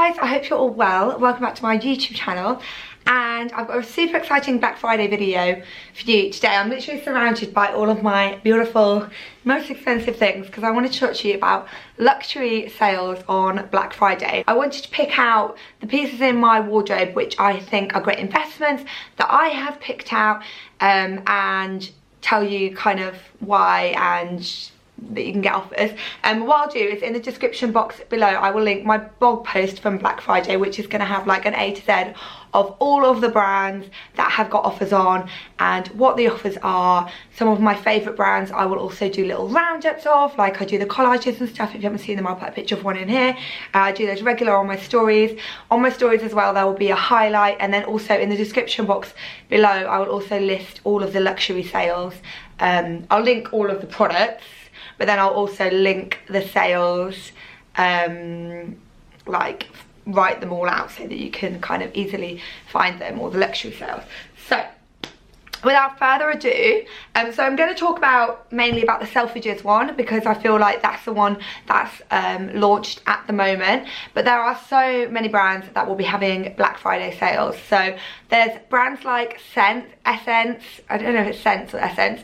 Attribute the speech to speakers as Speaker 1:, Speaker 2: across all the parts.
Speaker 1: guys, I hope you're all well. Welcome back to my YouTube channel, and I've got a super exciting Black Friday video for you today. I'm literally surrounded by all of my beautiful, most expensive things because I wanted to talk to you about luxury sales on Black Friday. I wanted to pick out the pieces in my wardrobe which I think are great investments that I have picked out, and tell you kind of why and that you can get offers. And what I'll do is in the description box below I will link my blog post from Black Friday, which is going to have like an A to Z of all of the brands that have got offers on and what the offers are. Some of my favourite brands I will also do little roundups of, like I do the collages and stuff. If you haven't seen them, I'll put a picture of one in here. I do those regular on my stories. On my stories as well there will be a highlight, and then also in the description box below I will also list all of the luxury sales. I'll link all of the products, but then I'll also link the sales, like write them all out so that you can kind of easily find them, or the luxury sales. So without further ado, so I'm going to talk about mainly about the Selfridges one because I feel like that's the one that's launched at the moment, but there are so many brands that will be having Black Friday sales. So there's brands like Essence, I don't know if it's Sense or Essence.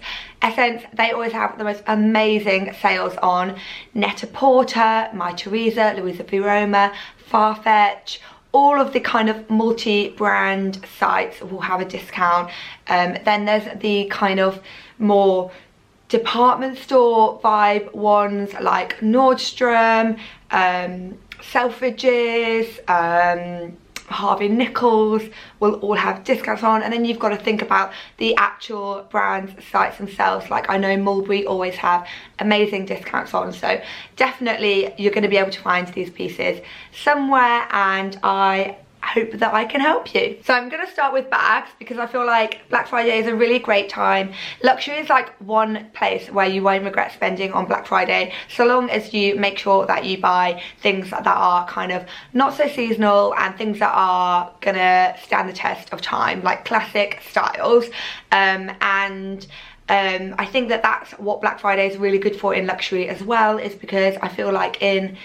Speaker 1: They always have the most amazing sales on. Net-a-Porter, My Teresa, Louisa V. Roma, Farfetch. All of the kind of multi-brand sites will have a discount. Then there's the kind of more department store vibe ones like Nordstrom, Selfridges, Harvey Nichols will all have discounts on. And then you've got to think about the actual brands sites themselves. Like I know Mulberry always have amazing discounts on, so definitely you're going to be able to find these pieces somewhere, and I hope that I can help you. So I'm going to start with bags because I feel like Black Friday is a really great time. Luxury is like one place where you won't regret spending on Black Friday, so long as you make sure that you buy things that are kind of not so seasonal and things that are gonna stand the test of time, like classic styles. I think that that's what Black Friday is really good for in luxury as well, is because I feel like in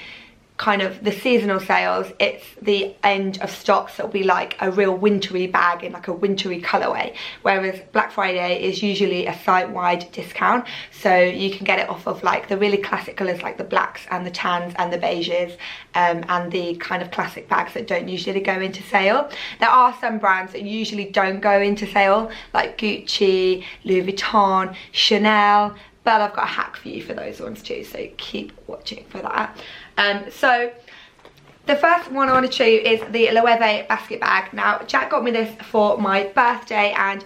Speaker 1: kind of the seasonal sales it's the end of stock, so it'll be like a real wintry bag in like a wintry colorway, whereas Black Friday is usually a site-wide discount, so you can get it off of like the really classic colors like the blacks and the tans and the beiges, and the kind of classic bags that don't usually go into sale. There are some brands that usually don't go into sale like Gucci, Louis Vuitton, Chanel, but I've got a hack for you for those ones too, so keep watching for that. So the first one I want to show you is the Loewe basket bag. Now Jack got me this for my birthday, and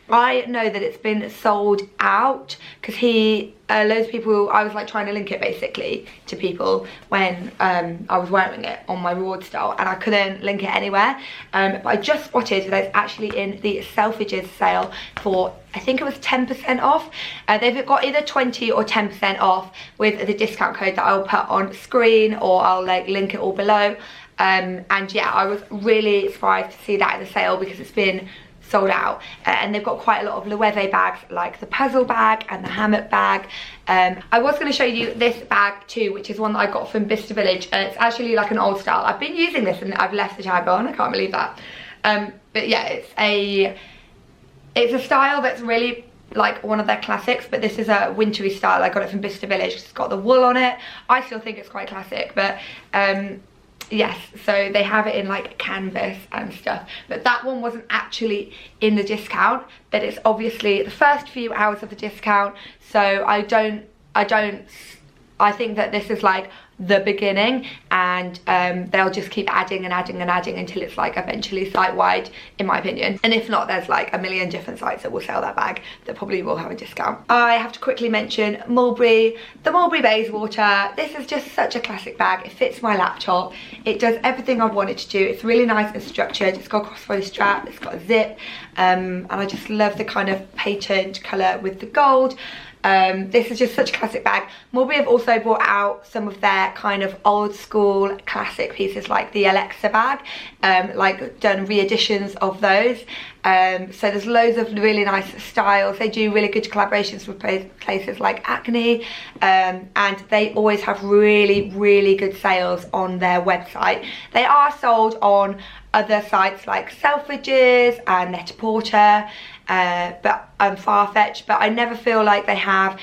Speaker 1: I know that it's been sold out because loads of people, I was like trying to link it basically to people when I was wearing it on my reward style, and I couldn't link it anywhere. But I just spotted that it's actually in the Selfridges sale for, I think it was 10% off. They've got either 20 or 10% off with the discount code that I'll put on screen, or I'll like link it all below. And yeah, I was really surprised to see that in the sale because it's been sold out. And they've got quite a lot of Loewe bags like the puzzle bag and the hammock bag. I was going to show you this bag too, which is one that I got from Bicester Village. It's actually like an old style. I've been using this and I've left the tag on, I can't believe that. But yeah, it's a style that's really like one of their classics, but this is a wintry style. I got it from Bicester Village. It's got the wool on it. I still think it's quite classic, but yes, so they have it in like canvas and stuff, but that one wasn't actually in the discount, but it's obviously the first few hours of the discount, so I think that this is like the beginning, and they'll just keep adding and adding and adding until it's like eventually site-wide, in my opinion. And if not, there's like a million different sites that will sell that bag that probably will have a discount. I have to quickly mention Mulberry, the Mulberry Bayswater. This is just such a classic bag. It fits my laptop. It does everything I want it to do. It's really nice and structured. It's got a crossbody strap. It's got a zip, and I just love the kind of patent colour with the gold. This is just such a classic bag. Mulberry have also brought out some of their kind of old school classic pieces, like the Alexa bag, like done re-editions of those. So there's loads of really nice styles. They do really good collaborations with places like Acne, and they always have really good sales on their website. They are sold on other sites like Selfridges and Net-a-Porter, but Farfetch, but I never feel like they have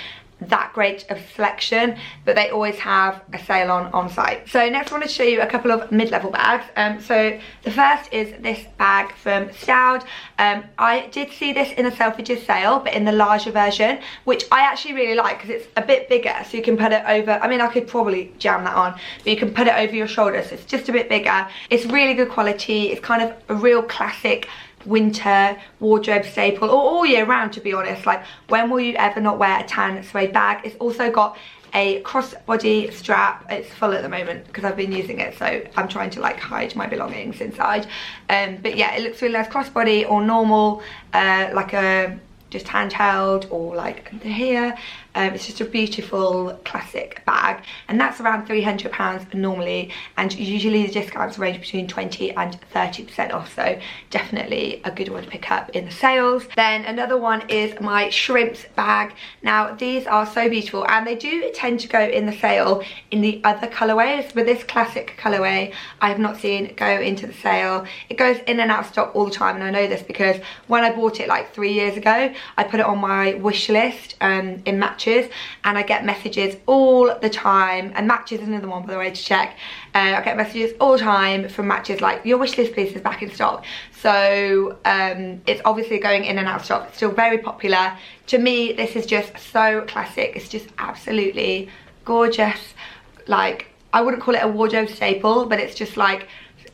Speaker 1: that great of selection, but they always have a sale on site. So next I want to show you a couple of mid-level bags. So the first is this bag from Sinead. I did see this in a Selfridges sale, but in the larger version, which I actually really like because it's a bit bigger, so you can put it over, I mean I could probably jam that on, but you can put it over your shoulder, so it's just a bit bigger. It's really good quality. It's kind of a real classic winter wardrobe staple, or all year round, to be honest. Like, when will you ever not wear a tan suede bag? It's also got a crossbody strap. It's full at the moment because I've been using it, so I'm trying to like hide my belongings inside. But yeah, it looks really nice, crossbody or normal, like a just handheld or like under here. It's just a beautiful classic bag, and that's around £300 normally, and usually the discounts range between 20 and 30% off, so definitely a good one to pick up in the sales. Then another one is my shrimps bag. Now these are so beautiful, and they do tend to go in the sale in the other colorways, but this classic colorway I have not seen go into the sale. It goes in and out of stock all the time, and I know this because when I bought it like 3 years ago, I put it on my wish list in Matches, and I get messages all the time, and Matches is another one, by the way, to check. I get messages all the time from Matches like, your wish list piece is back in stock. So it's obviously going in and out of stock. It's still very popular. To me, this is just so classic. It's just absolutely gorgeous. Like, I wouldn't call it a wardrobe staple, but it's just like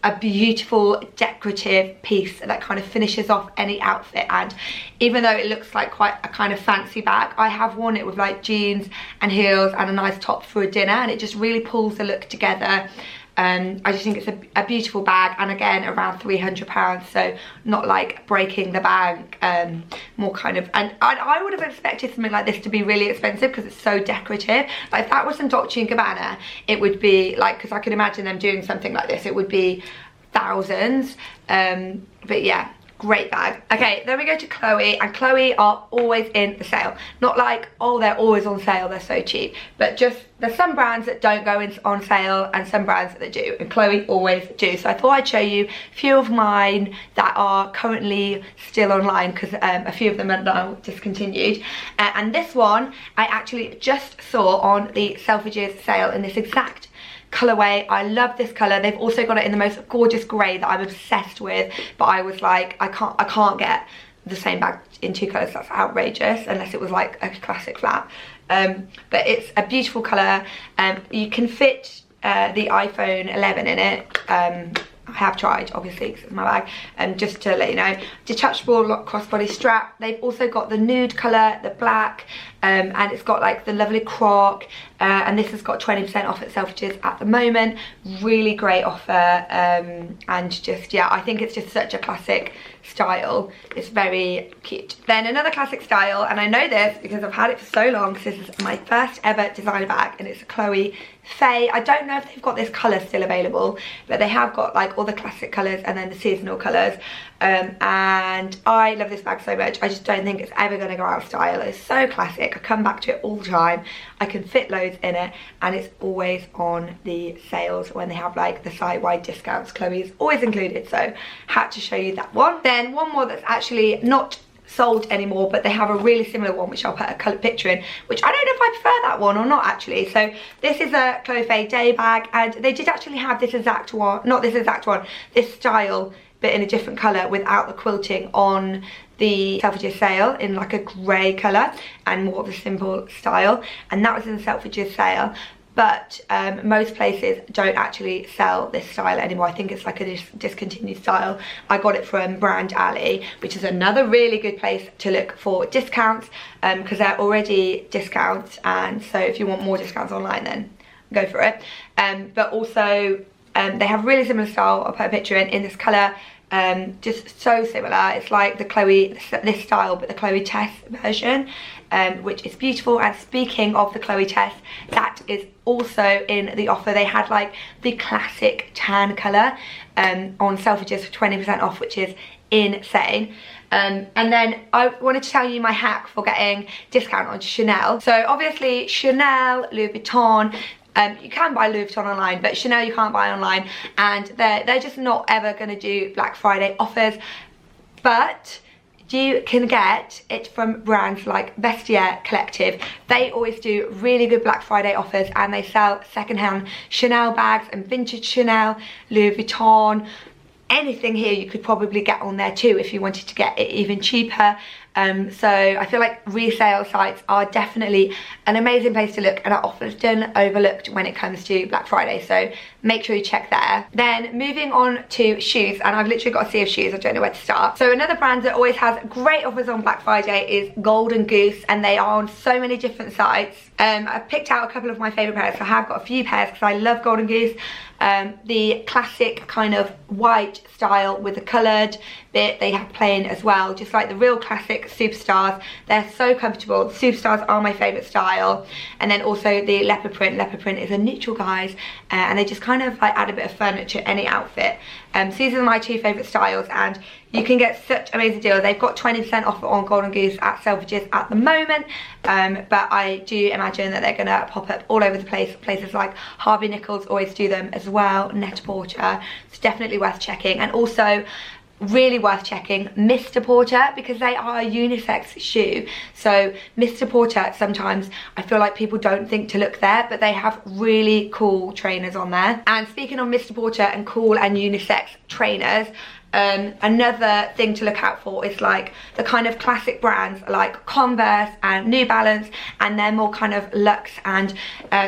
Speaker 1: a beautiful decorative piece that kind of finishes off any outfit. And even though it looks like quite a kind of fancy bag, I have worn it with like jeans and heels and a nice top for a dinner, and it just really pulls the look together. I just think it's a beautiful bag, and again around £300, so not like breaking the bank, more kind of, and I would have expected something like this to be really expensive because it's so decorative. Like, if that was some Dolce & Gabbana, it would be like, because I could imagine them doing something like this, it would be thousands. But yeah, great bag. Okay, then we go to Chloe, and Chloe are always in the sale. Not like, oh, they're always on sale, they're so cheap, but just there's some brands that don't go on sale and some brands that do, and Chloe always do. So I thought I'd show you a few of mine that are currently still online, because a few of them are now discontinued. And this one I actually just saw on the Selfridges sale in this exact colorway. I love this color. They've also got it in the most gorgeous grey that I'm obsessed with, but I was like, I can't get the same bag in two colors. That's outrageous, unless it was like a classic flat. But it's a beautiful color. You can fit the iPhone 11 in it. I have tried, obviously, because it's my bag. And just to let you know, detachable crossbody strap. They've also got the nude colour, the black, and it's got like the lovely croc. And this has got 20% off at Selfridges at the moment. Really great offer. And just, yeah, I think it's just such a classic style. It's very cute. Then another classic style, and I know this because I've had it for so long, because this is my first ever designer bag, and it's a Chloe Faye. I don't know if they've got this colour still available, but they have got like all the classic colours and then the seasonal colours. And I love this bag so much. I just don't think it's ever going to go out of style. It's so classic. I come back to it all the time. I can fit loads in it, and it's always on the sales when they have like the site-wide discounts. Chloe is always included, so had to show you that one. Then one more that's actually not sold anymore, but they have a really similar one, which I'll put a coloured picture in, which I don't know if I prefer that one or not, actually. So this is a Chloe Faye day bag, and they did actually have this exact one, not this exact one, this style, but in a different colour without the quilting on the Selfridges sale in like a grey colour and more of a simple style, and that was in the Selfridges sale. But most places don't actually sell this style anymore. I think it's like a discontinued style. I got it from Brand Alley, which is another really good place to look for discounts, because they're already discounts, and so if you want more discounts online, then go for it. But also they have really similar style. I'll put a picture in this colour, just so similar. It's like the Chloe, this style, but the Chloe Tess version, which is beautiful. And speaking of the Chloe Tess, that is also in the offer. They had like the classic tan colour on Selfridges for 20% off, which is insane. And then I wanted to tell you my hack for getting discount on Chanel. So obviously Chanel, Louis Vuitton, you can buy Louis Vuitton online, but Chanel you can't buy online, and they're just not ever going to do Black Friday offers. But you can get it from brands like Vestiaire Collective. They always do really good Black Friday offers, and they sell secondhand Chanel bags and vintage Chanel, Louis Vuitton. Anything here you could probably get on there too if you wanted to get it even cheaper. So I feel like resale sites are definitely an amazing place to look and are often overlooked when it comes to Black Friday, so make sure you check there. Then moving on to shoes, and I've literally got a sea of shoes, I don't know where to start. So another brand that always has great offers on Black Friday is Golden Goose, and they are on so many different sites. I've picked out a couple of my favourite pairs, so I have got a few pairs because I love Golden Goose. The classic kind of white style with the coloured bit they have plain as well, just like the real classic Superstars. They're so comfortable. The Superstars are my favourite style. And then also the leopard print. Leopard print is a neutral, guys, and they just kind of like add a bit of fun to any outfit. So these are my two favourite styles, and you can get such amazing deals. They've got 20% off on Golden Goose at Selfridges at the moment, but I do imagine that they're going to pop up all over the place. Places like Harvey Nichols always do them as well, Net-a-Porter. It's definitely worth checking. And also really worth checking Mr. Porter, because they are a unisex shoe. So Mr. Porter, sometimes I feel like people don't think to look there, but they have really cool trainers on there. And speaking of Mr. Porter and cool and unisex trainers, another thing to look out for is like the kind of classic brands like Converse and New Balance, and they're more kind of luxe and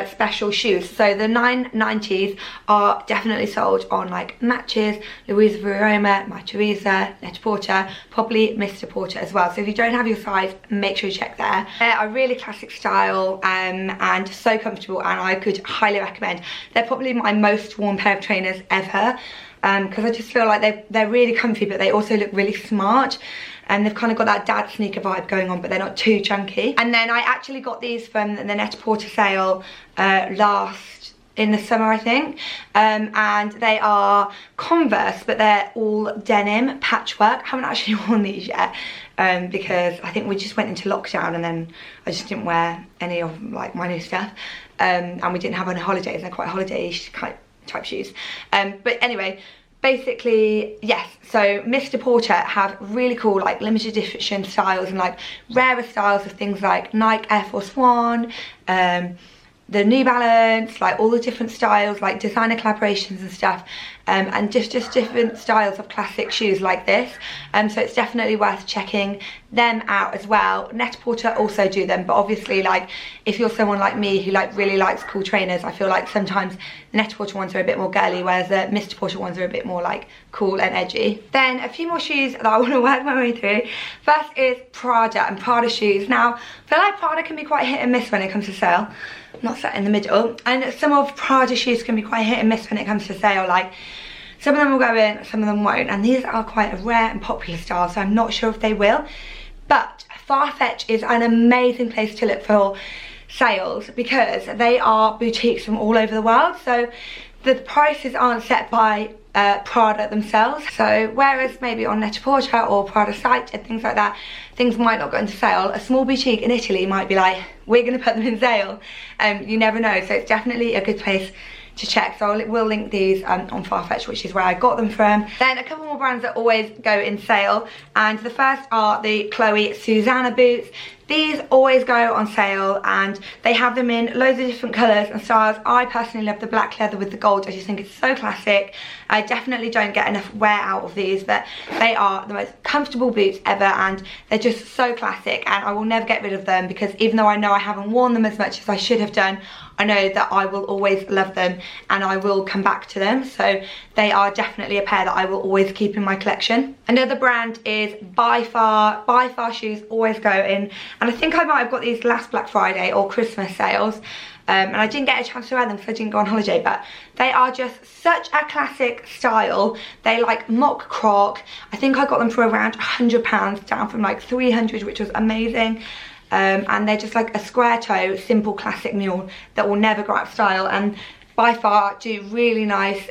Speaker 1: special shoes. So the 990s are definitely sold on like Matches, Louisa Vuitton, Matcherisa, Net-a-Porter, probably Mr. Porter as well. So if you don't have your size, make sure you check there. They're a really classic style and so comfortable, and I could highly recommend. They're probably my most worn pair of trainers ever. Because I just feel like they're really comfy, but they also look really smart, and they've kind of got that dad sneaker vibe going on, but they're not too chunky. And then I actually got these from the Net-a-Porter sale in the summer, I think, and they are Converse, but they're all denim patchwork. I haven't actually worn these yet, because I think we just went into lockdown, and then I just didn't wear any of like my new stuff, and we didn't have any holidays. They're quite holiday-ish type shoes, but anyway, basically, yes, so Mr. Porter have really cool like limited edition styles and like rarer styles of things like Nike Air Force One, the New Balance, like all the different styles, like designer collaborations and stuff, and just different styles of classic shoes like this. So it's definitely worth checking them out as well. Net-a-Porter also do them, but obviously, like, if you're someone like me who like really likes cool trainers, I feel like sometimes the Net-a-Porter ones are a bit more girly, whereas the Mr. Porter ones are a bit more like cool and edgy. Then a few more shoes that I want to work my way through. First is Prada and Prada shoes. Now, I feel like Prada can be quite hit and miss when it comes to sale. I'm not sat in the middle, and some of Prada shoes can be quite hit and miss when it comes to sale. Like, some of them will go in, some of them won't, and these are quite a rare and popular style, so I'm not sure if they will. But Farfetch is an amazing place to look for sales, because they are boutiques from all over the world, so the prices aren't set by Prada themselves. So whereas maybe on Net-a-Porter or Prada site and things like that, things might not go into sale, a small boutique in Italy might be like, we're going to put them in sale. You never know, so it's definitely a good place to check. So we'll link these on Farfetch, which is where I got them from. Then a couple more brands that always go in sale, and the first are the Chloe Susanna boots. These always go on sale, and they have them in loads of different colours and styles. I personally love the black leather with the gold. I just think it's so classic. I definitely don't get enough wear out of these, but they are the most comfortable boots ever, and they're just so classic, and I will never get rid of them, because even though I know I haven't worn them as much as I should have done, I know that I will always love them and I will come back to them. So they are definitely a pair that I will always keep in my collection. Another brand is By Far. By Far shoes always go in and I think I might have got these last Black Friday or Christmas sales. And I didn't get a chance to wear them because I didn't go on holiday, but they are just such a classic style. They like mock croc. I think I got them for around £100, down from like 300, which was amazing. And they're just like a square toe, simple classic mule that will never go out of style, and by far do really nice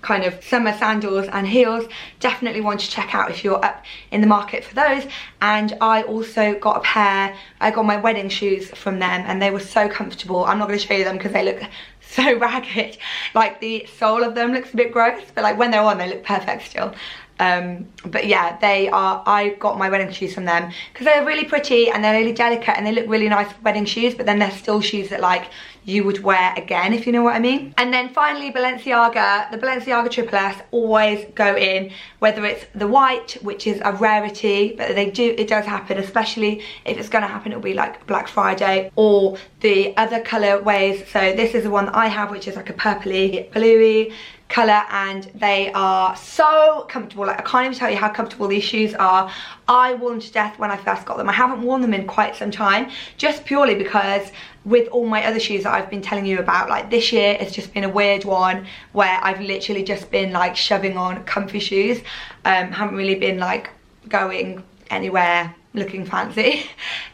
Speaker 1: kind of summer sandals and heels. Definitely one to check out if you're up in the market for those. And I also got a pair, I got my wedding shoes from them, and they were so comfortable. I'm not going to show you them because they look so ragged. Like the sole of them looks a bit gross, but like when they're on, they look perfect still. But yeah, I got my wedding shoes from them because they're really pretty and they're really delicate and they look really nice for wedding shoes, but then they're still shoes that like you would wear again, if you know what I mean. And then finally, Balenciaga, the Balenciaga Triple S always go in, whether it's the white, which is a rarity, but it does happen, especially if it's going to happen, it'll be like Black Friday, or the other colorways. So this is the one that I have, which is like a purpley, bluey colour, and they are so comfortable. Like, I can't even tell you how comfortable these shoes are. I wore them to death when I first got them. I haven't worn them in quite some time, just purely because with all my other shoes that I've been telling you about, like this year it's just been a weird one where I've literally just been like shoving on comfy shoes. Haven't really been like going anywhere looking fancy.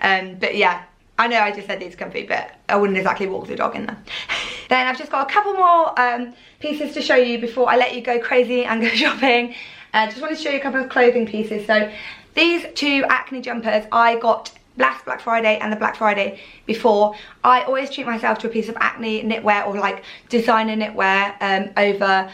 Speaker 1: But yeah, I know I just said these comfy, but I wouldn't exactly walk the dog in them. Then I've just got a couple more pieces to show you before I let you go crazy and go shopping. Just wanted to show you a couple of clothing pieces. So these two Acne jumpers I got last Black Friday and the Black Friday before. I always treat myself to a piece of Acne knitwear or like designer knitwear over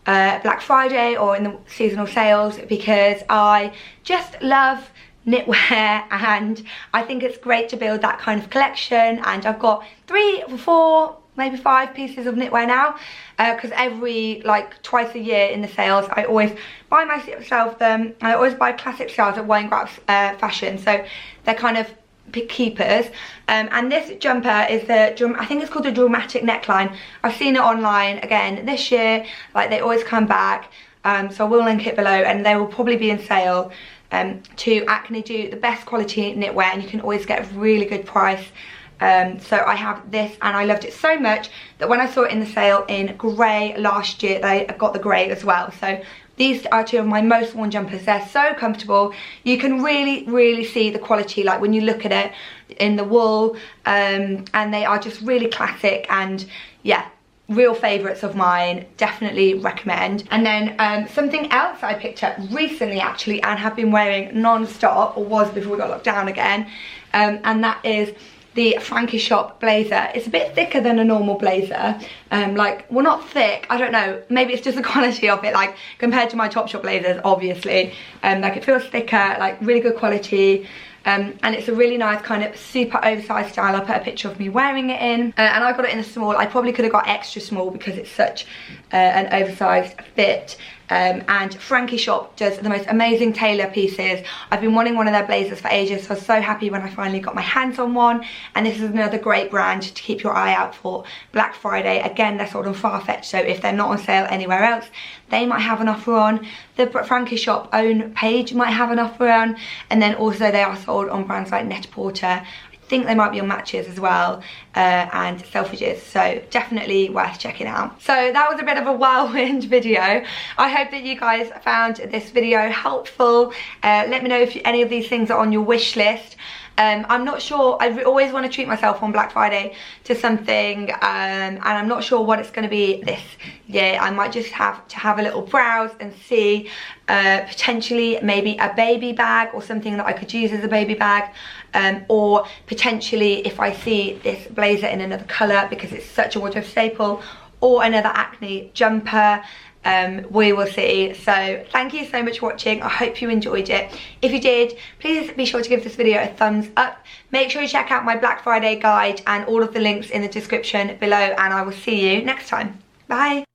Speaker 1: Black Friday or in the seasonal sales, because I just love knitwear and I think it's great to build that kind of collection. And I've got 3 or 4, maybe 5 pieces of knitwear now, because every like twice a year in the sales I always buy myself them. I always buy classic styles at Wine Graps Fashion, so they're kind of keepers. And this jumper is the I think it's called the dramatic neckline. I've seen it online again this year, like they always come back, so I will link it below, and they will probably be in sale. To Acne do the best quality knitwear, and you can always get a really good price. So I have this and I loved it so much that when I saw it in the sale in grey last year, they got the grey as well. So these are 2 of my most worn jumpers. They're so comfortable. You can really see the quality, like when you look at it in the wool, and they are just really classic, and yeah, real favourites of mine, definitely recommend. And then something else I picked up recently actually and have been wearing non-stop, or was before we got locked down again, and that is the Frankie Shop blazer. It's a bit thicker than a normal blazer, like, well, not thick, I don't know, maybe it's just the quality of it, like compared to my Topshop blazers, obviously. Like it feels thicker, like really good quality. And it's a really nice kind of super oversized style. I'll put a picture of me wearing it in, and I got it in a small. I probably could have got extra small because it's such an oversized fit. And Frankie Shop does the most amazing tailor pieces. I've been wanting one of their blazers for ages, so I was so happy when I finally got my hands on one. And this is another great brand to keep your eye out for Black Friday. Again, they're sold on Farfetch, so if they're not on sale anywhere else, they might have an offer on. The Frankie Shop own page might have an offer on, and then also they are sold on brands like Net-a-Porter. I think they might be on Matches as well, and Selfridges, so definitely worth checking out. So that was a bit of a whirlwind video. I hope that you guys found this video helpful. Let me know if any of these things are on your wish list. I'm not sure, I always want to treat myself on Black Friday to something, and I'm not sure what it's going to be this year. I might just have to have a little browse and see, potentially maybe a baby bag or something that I could use as a baby bag, or potentially if I see this blazer in another colour because it's such a wardrobe staple, or another Acne jumper. We will see. So thank you so much for watching. I hope you enjoyed it. If you did, please be sure to give this video a thumbs up. Make sure you check out my Black Friday guide and all of the links in the description below, and I will see you next time. Bye.